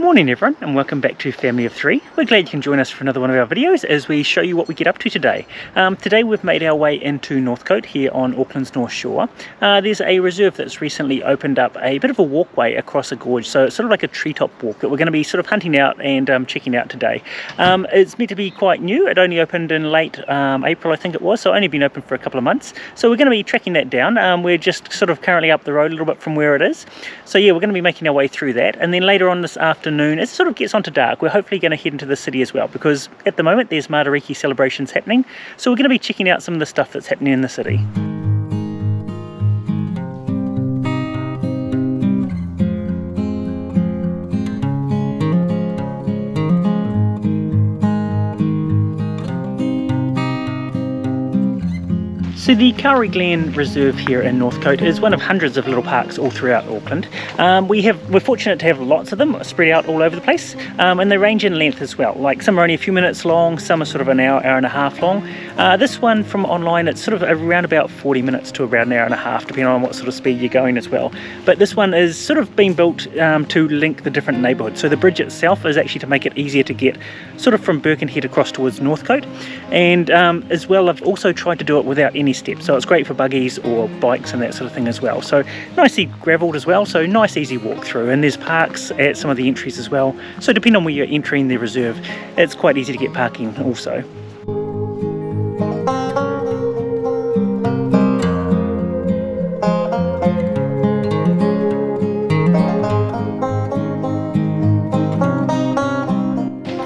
Morning everyone, and welcome back to Family of Three. We're glad you can join us for another one of our videos as we show you what we get up to today. Today we've made our way into Northcote here on Auckland's North Shore. There's a reserve that's recently opened up a bit of a walkway across a gorge, so it's sort of like a treetop walk that we're going to be sort of hunting out and checking out today. It's meant to be quite new. It only opened in late April, I think it was, so only been open for a couple of months. So we're going to be tracking that down. We're just sort of currently up the road a little bit from where it is. So yeah, we're going to be making our way through that, and then later on this afternoon, it sort of gets onto dark. We're hopefully going to head into the city as well, because at the moment there's Matariki celebrations happening, so we're going to be checking out some of the stuff that's happening in the city. So the Kauri Glen Reserve here in Northcote is one of hundreds of little parks all throughout Auckland. We're fortunate to have lots of them spread out all over the place, and they range in length as well. Like some are only a few minutes long, some are sort of an hour and a half long. This one from online, it's sort of around about 40 minutes to around an hour and a half, depending on what sort of speed you're going as well. But this one is sort of being built to link the different neighbourhoods. So the bridge itself is actually to make it easier to get sort of from Birkenhead across towards Northcote, and as well I've also tried to do it without any steps, so it's great for buggies or bikes and that sort of thing as well. So nicely gravelled as well, so nice easy walk through, and there's parks at some of the entries as well, so depending on where you're entering the reserve, it's quite easy to get parking also.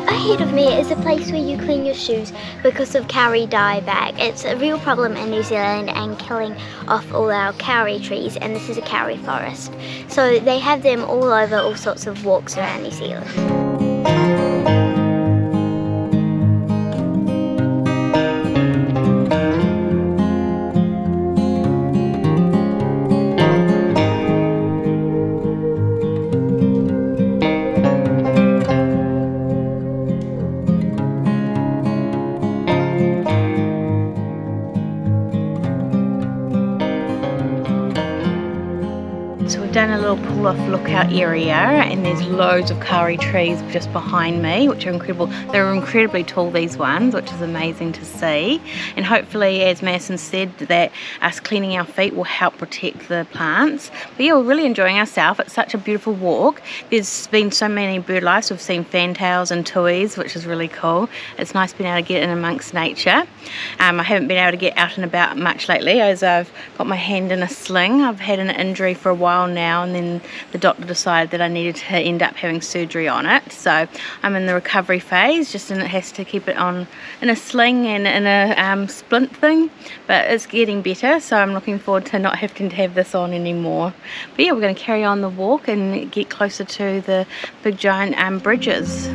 Ahead of me is a place where you clean your shoes because of kauri dieback. It's a real problem in New Zealand and killing off all our kauri trees, and this is a kauri forest. So they have them all over all sorts of walks around New Zealand. So we've done a little pull-off lookout area, and there's loads of kauri trees just behind me, which are incredible. They're incredibly tall, these ones, which is amazing to see. And hopefully, as Madison said, that us cleaning our feet will help protect the plants. But yeah, we're really enjoying ourselves. It's such a beautiful walk. There's been so many bird life. We've seen fantails and tuis, which is really cool. It's nice being able to get in amongst nature. I haven't been able to get out and about much lately, as I've got my hand in a sling. I've had an injury for a while now, and then the doctor decided that I needed to end up having surgery on it. So I'm in the recovery phase, just in it has to keep it on in a sling and in a splint thing, but it's getting better, so I'm looking forward to not having to have this on anymore. But yeah, we're going to carry on the walk and get closer to the big giant bridges.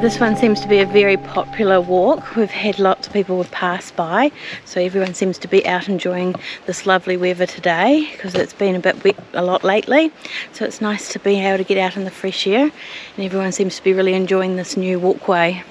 This one seems to be a very popular walk. We've had lots of people pass by, so everyone seems to be out enjoying this lovely weather today, because it's been a bit wet a lot lately, so it's nice to be able to get out in the fresh air, and everyone seems to be really enjoying this new walkway.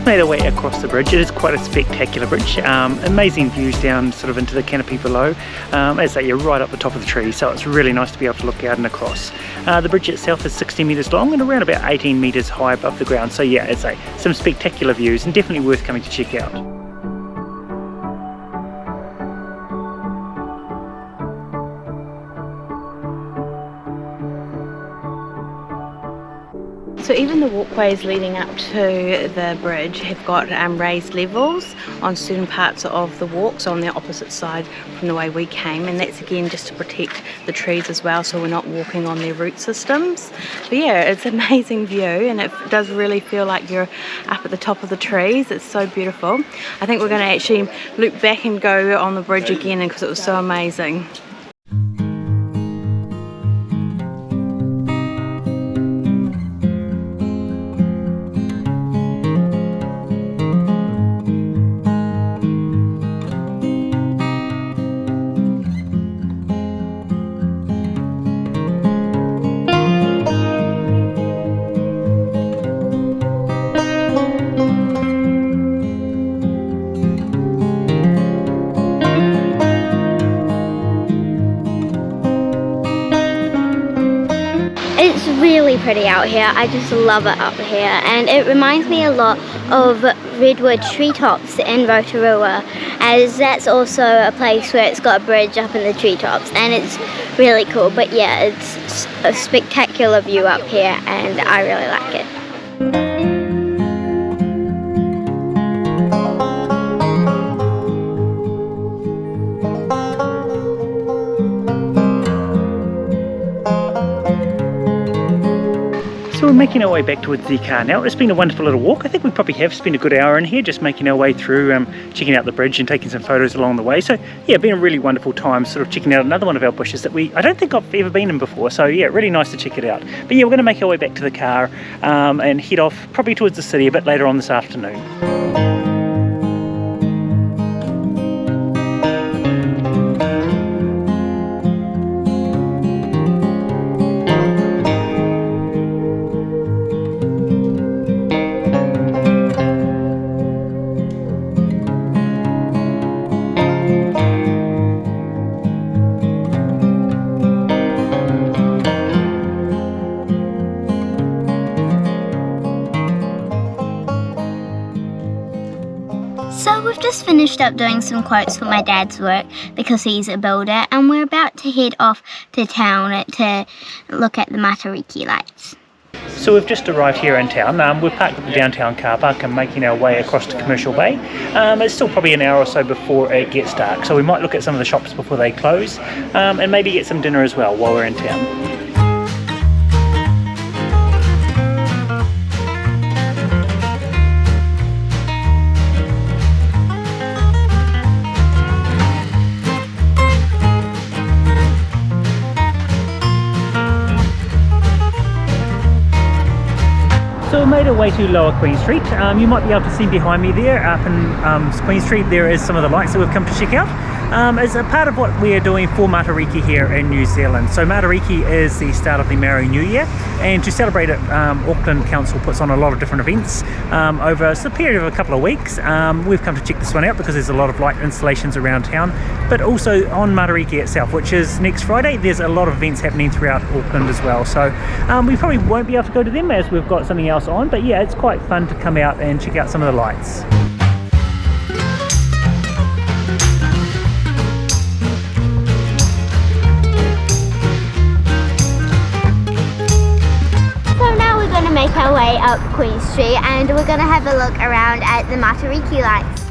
made our way across the bridge. It is quite a spectacular bridge. Amazing views down sort of into the canopy below. As I say, you're right up the top of the tree, so it's really nice to be able to look out and across. The bridge itself is 60 metres long and around about 18 metres high above the ground. So yeah, it's some spectacular views and definitely worth coming to check out. So even the walkways leading up to the bridge have got raised levels on certain parts of the walk, so on the opposite side from the way we came, and that's again just to protect the trees as well, so we're not walking on their root systems. But yeah, it's an amazing view, and it does really feel like you're up at the top of the trees. It's so beautiful. I think we're going to actually loop back and go on the bridge again because it was so amazing. It's really pretty out here. I just love it up here, and it reminds me a lot of redwood treetops in Rotorua, as that's also a place where it's got a bridge up in the treetops, and it's really cool. But yeah, it's a spectacular view up here, and I really like it. So we're making our way back towards the car now. It's been a wonderful little walk. I think we probably have spent a good hour in here just making our way through, checking out the bridge and taking some photos along the way. So yeah, been a really wonderful time sort of checking out another one of our bushes that I don't think I've ever been in before. So yeah, really nice to check it out. But yeah, we're going to make our way back to the car and head off probably towards the city a bit later on this afternoon. So we've just finished up doing some quotes for my dad's work because he's a builder, and we're about to head off to town to look at the Matariki lights. So we've just arrived here in town. We're parked at the downtown car park and making our way across to Commercial Bay. It's still probably an hour or so before it gets dark, so we might look at some of the shops before they close and maybe get some dinner as well while we're in town. So we made our way to Lower Queen Street. You might be able to see behind me there, up in Queen Street, there is some of the lights that we've come to check out. As a part of what we are doing for Matariki here in New Zealand. So Matariki is the start of the Maori New Year, and to celebrate it, Auckland Council puts on a lot of different events over the period of a couple of weeks. We've come to check this one out because there's a lot of light installations around town, but also on Matariki itself, which is next Friday, there's a lot of events happening throughout Auckland as well. So we probably won't be able to go to them as we've got something else on, but yeah, it's quite fun to come out and check out some of the lights. Make our way up Queen Street, and we're going to have a look around at the Matariki lights.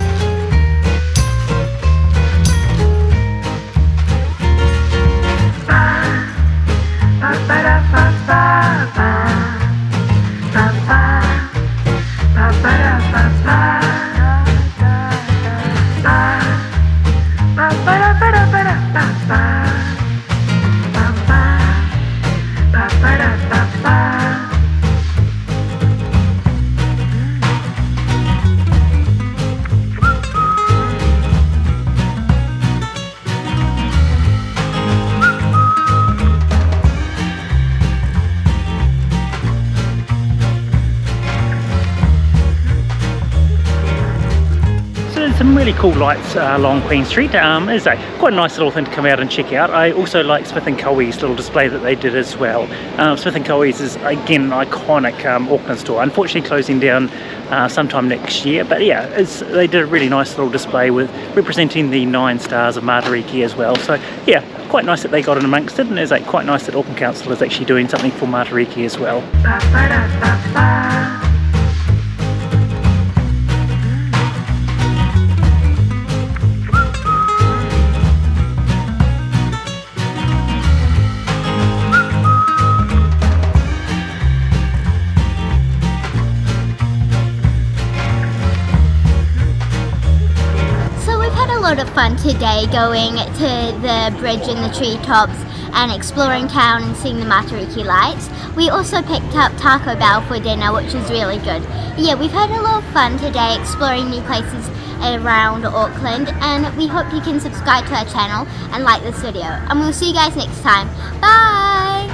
some really cool lights along Queen Street. It's quite a nice little thing to come out and check out. I also like Smith & Kiwis little display that they did as well. Smith & Kiwis is again an iconic Auckland store, unfortunately closing down sometime next year, but yeah, they did a really nice little display with representing the 9 stars of Matariki as well. So yeah, quite nice that they got in amongst it, and it's quite nice that Auckland Council is actually doing something for Matariki as well. A lot of fun today going to the bridge and the treetops and exploring town and seeing the Matariki lights. We also picked up Taco Bell for dinner, which was really good. Yeah, we've had a lot of fun today exploring new places around Auckland, and we hope you can subscribe to our channel and like this video. And we'll see you guys next time. Bye!